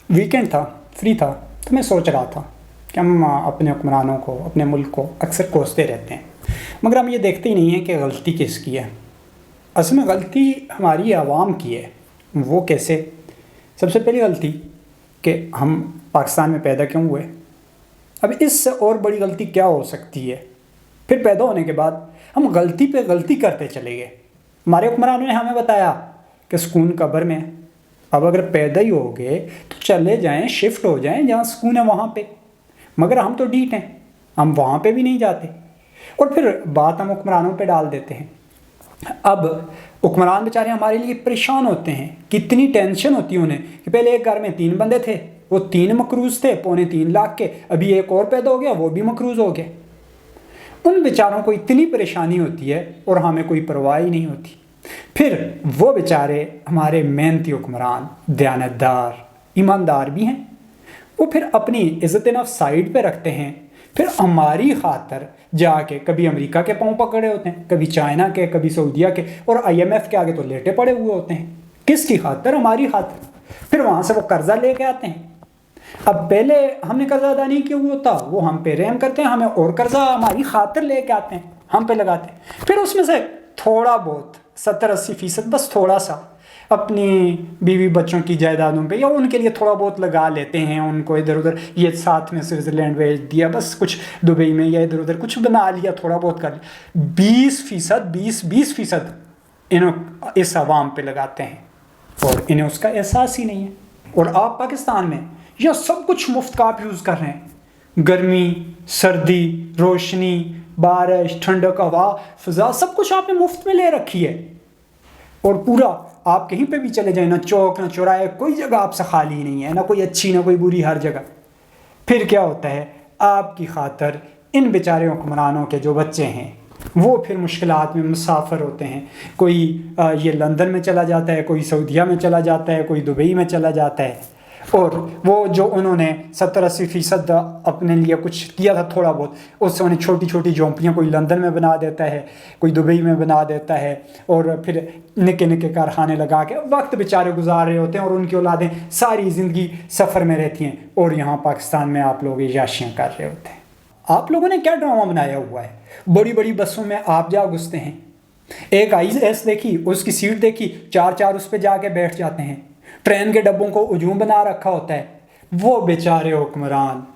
Weekend था, free था, तो मैं सोच रहा था कि हम अपने हुक्मरानों को, अपने मुल्क को अक्सर कोसते रहते हैं, मगर हम ये देखते ही नहीं हैं कि गलती किसकी है। असल में गलती हमारी आवाम की है। वो कैसे? सबसे पहली गलती कि हम पाकिस्तान में पैदा क्यों हुए। अब इससे और बड़ी गलती क्या हो सकती है? फिर पैदा होने के बाद हम गलती पे गलती करते चले गए। हमारे हुक्मरानों ने हमें बताया कि सुकून कब्र में है। अब अगर पैदा ही हो गए तो चले जाएं, शिफ्ट हो जाएं जहाँ सुकून है वहाँ पे, मगर हम तो डीठ हैं, हम वहाँ पे भी नहीं जाते और फिर बात हम हुक्मरानों पे डाल देते हैं। अब हुक्मरान बेचारे हमारे लिए परेशान होते हैं, कितनी टेंशन होती है उन्हें कि पहले एक घर में 3 बंदे थे, वो 3 मकरूज थे, 3.25 लाख के, अभी एक और पैदा हो गया, वो भी मकरूज हो गया। उन बेचारों को इतनी परेशानी होती है और हमें कोई परवाह ही नहीं होती। फिर वो बेचारे हमारे मेहनती हुक्मरान, दयानतदार, ईमानदार भी हैं, वो फिर अपनी इज़्ज़त नफ्स साइड पे रखते हैं, फिर हमारी खातर जाके कभी अमेरिका के पाँव पकड़े होते हैं, कभी चाइना के, कभी सऊदीया के, और IMF के आगे तो लेटे पड़े हुए होते हैं। किसकी खातर? हमारी खातर। फिर वहाँ से वो कर्जा लेके आते हैं। अब पहले हमने कर्जा अदा नहीं किया हुआ था, वो हम पे रहम करते हैं, हमें और कर्जा हमारी खातिर लेके आते हैं, हम पे लगाते हैं। फिर उसमें से थोड़ा बहुत 70-80%, बस थोड़ा सा अपनी बीवी बच्चों की जायदादों पे या उनके लिए थोड़ा बहुत लगा लेते हैं, उनको इधर उधर, ये साथ में स्विट्ज़रलैंड भेज दिया, बस कुछ दुबई में या इधर उधर कुछ बना लिया, थोड़ा बहुत कर लिया। 20% इन्हों इस आवाम पे लगाते हैं और इन्हें उसका एहसास ही नहीं है। और आप पाकिस्तान में यह सब कुछ मुफ्त का आप यूज़ कर रहे हैं। गर्मी, सर्दी, रोशनी, बारिश, ठंडक, हवा, फिजा, सब कुछ आपने मुफ्त में ले रखी है। और पूरा आप कहीं पे भी चले जाए, ना चौक ना चौराहे, कोई जगह आपसे खाली नहीं है, ना कोई अच्छी ना कोई बुरी, हर जगह। फिर क्या होता है? आपकी खातर इन बेचारे हुक्मरानों के जो बच्चे हैं वो फिर मुश्किलात में मुसाफिर होते हैं। कोई ये लंदन में चला जाता है, कोई सऊदीया में चला जाता है, कोई दुबई में चला जाता है, और वो जो उन्होंने 70-80% अपने लिए कुछ किया था थोड़ा बहुत, उससे उन्हें छोटी छोटी झोंपड़ियाँ कोई लंदन में बना देता है, कोई दुबई में बना देता है, और फिर निके निके कारखाने लगा के वक्त बेचारे गुजार रहे होते हैं, और उनकी औलादें सारी ज़िंदगी सफ़र में रहती हैं, और यहाँ पाकिस्तान में आप लोग याशियाँ कर रहे होते हैं। आप लोगों ने क्या ड्रामा बनाया हुआ है? बड़ी बड़ी बसों में आप जा घुसते हैं, एक IS देखी, उसकी सीट देखी, 4-4 उस पर जाके बैठ जाते हैं। ट्रेन के डब्बों को हुजूम बना रखा होता है। वो बेचारे हुक्मरान,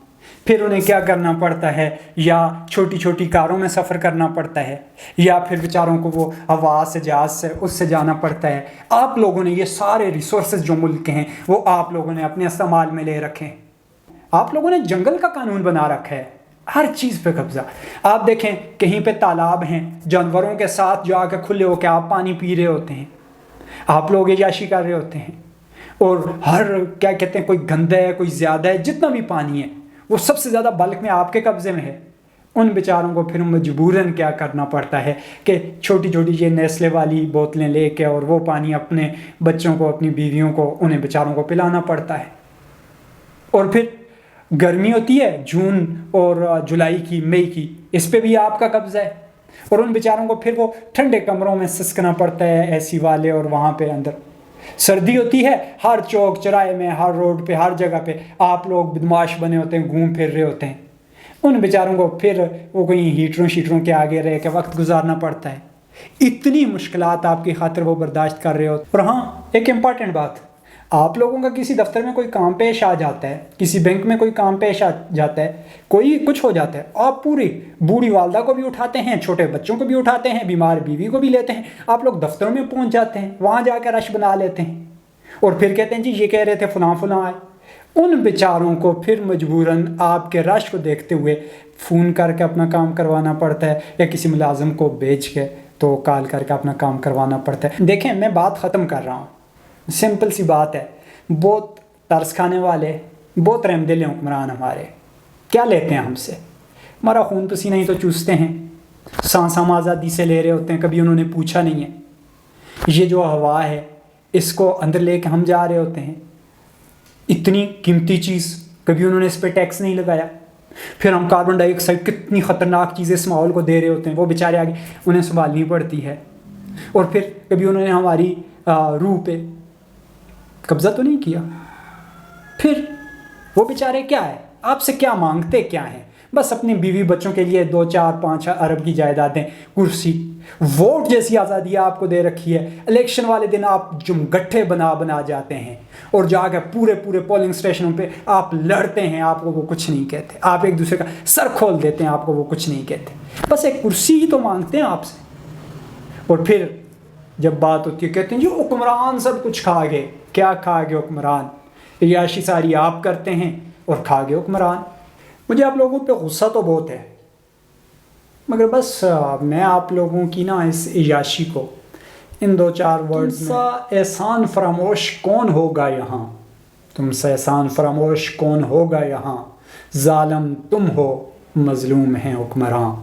फिर उन्हें क्या करना पड़ता है? या छोटी छोटी कारों में सफ़र करना पड़ता है, या फिर बेचारों को वो हवा से, जहाज़ से, उससे जाना पड़ता है। आप लोगों ने ये सारे रिसोर्सेज जो मुल्क के हैं वो आप लोगों ने अपने इस्तेमाल में ले रखे हैं। आप लोगों ने जंगल का कानून बना रखा है, हर चीज़ पे कब्जा। आप देखें कहीं पे तालाब हैं, जानवरों के साथ जाकर खुले होकर आप पानी पी रहे होते हैं, आप लोग याशी कर रहे होते हैं, और हर क्या कहते हैं, कोई गंदा है, कोई ज़्यादा है, जितना भी पानी है वो सबसे ज़्यादा बल्क में आपके कब्ज़े में है। उन बेचारों को फिर मजबूरन क्या करना पड़ता है कि छोटी छोटी ये नेस्ले वाली बोतलें लेके और वो पानी अपने बच्चों को, अपनी बीवियों को, उन्हें बेचारों को पिलाना पड़ता है। और फिर गर्मी होती है जून और जुलाई की, मई की, इस पे भी आपका कब्ज़ा है, और उन बेचारों को फिर वो ठंडे कमरों में सिसकना पड़ता है, AC वाले, और वहाँ पे अंदर। सर्दी होती है, हर चौक चौराहे में, हर रोड पे, हर जगह पे आप लोग बदमाश बने होते हैं, घूम फिर रहे होते हैं। उन बेचारों को फिर वो कोई हीटरों शीटरों के आगे रह के वक्त गुजारना पड़ता है। इतनी मुश्किलात आपकी खातिर वो बर्दाश्त कर रहे हो। और हाँ, एक इम्पॉर्टेंट बात, आप लोगों का किसी दफ्तर में कोई काम पेश आ जाता है, किसी बैंक में कोई काम पेश आ जाता है, कोई कुछ हो जाता है, आप पूरी बूढ़ी वालदा को भी उठाते हैं, छोटे बच्चों को भी उठाते हैं, बीमार बीवी को भी लेते हैं, आप लोग दफ्तरों में पहुंच जाते हैं, वहां जाकर रश बना लेते हैं, और फिर कहते हैं जी ये कह रहे थे फलां फलां आए। उन बेचारों को फिर मजबूरन आपके रश को देखते हुए फ़ोन करके अपना काम करवाना पड़ता है, या किसी मुलाजिम को भेज के तो कॉल करके अपना काम करवाना पड़ता है। देखें, मैं बात ख़त्म कर रहा हूँ, सिंपल सी बात है। बहुत तरस खाने वाले, बहुत रहमदिल हैं हुक्मरान हमारे। क्या लेते हैं हमसे? हमारा खून पसीना ही तो चूसते हैं, सांस हम आज़ादी से ले रहे होते हैं, कभी उन्होंने पूछा नहीं है। ये जो हवा है इसको अंदर लेके हम जा रहे होते हैं, इतनी कीमती चीज़, कभी उन्होंने इस पर टैक्स नहीं लगाया। फिर हम कार्बन डाइऑक्साइड, कितनी ख़तरनाक चीज़ें इस माहौल को दे रहे होते हैं, वो बेचारे आगे उन्हें संभालनी पड़ती है। और फिर कभी उन्होंने हमारी रूह पे कब्ज़ा तो नहीं किया, پھر وہ بیچارے کیا ہے، آپ سے کیا مانگتے کیا ہیں؟ بس اپنی بیوی بچوں کے لیے 2-4-5 ارب کی جائیدادیں، کرسی، ووٹ جیسی آزادی آپ کو دے رکھی ہے۔ الیکشن والے دن آپ جم گٹھے بنا جاتے ہیں اور جا کے پورے پولنگ اسٹیشنوں پہ آپ لڑتے ہیں، آپ کو وہ کچھ نہیں کہتے، آپ ایک دوسرے کا سر کھول دیتے ہیں، آپ کو وہ کچھ نہیں کہتے، بس ایک کرسی ہی تو مانگتے ہیں آپ سے۔ اور پھر جب بات ہوتی ہے کہتے ہیں جو حکمران سب کچھ کھا گئے۔ کیا کھا گئے حکمران؟ عیاشی ساری آپ کرتے ہیں اور کھا گئے حکمران۔ مجھے آپ لوگوں پہ غصہ تو بہت ہے، مگر بس میں آپ لوگوں کی نا اس عیاشی کو ان 2-4 ورڈز میں، احسان فراموش کون ہوگا یہاں، تم سے احسان فراموش کون ہوگا یہاں، ظالم تم ہو مظلوم ہیں حکمراں۔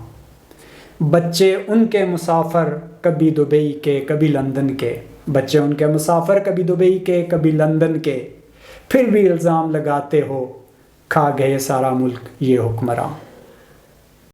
بچے ان کے مسافر کبھی دبئی کے کبھی لندن کے، بچے ان کے مسافر کبھی دبئی کے کبھی لندن کے، پھر بھی الزام لگاتے ہو کھا گئے سارا ملک یہ حکمراں۔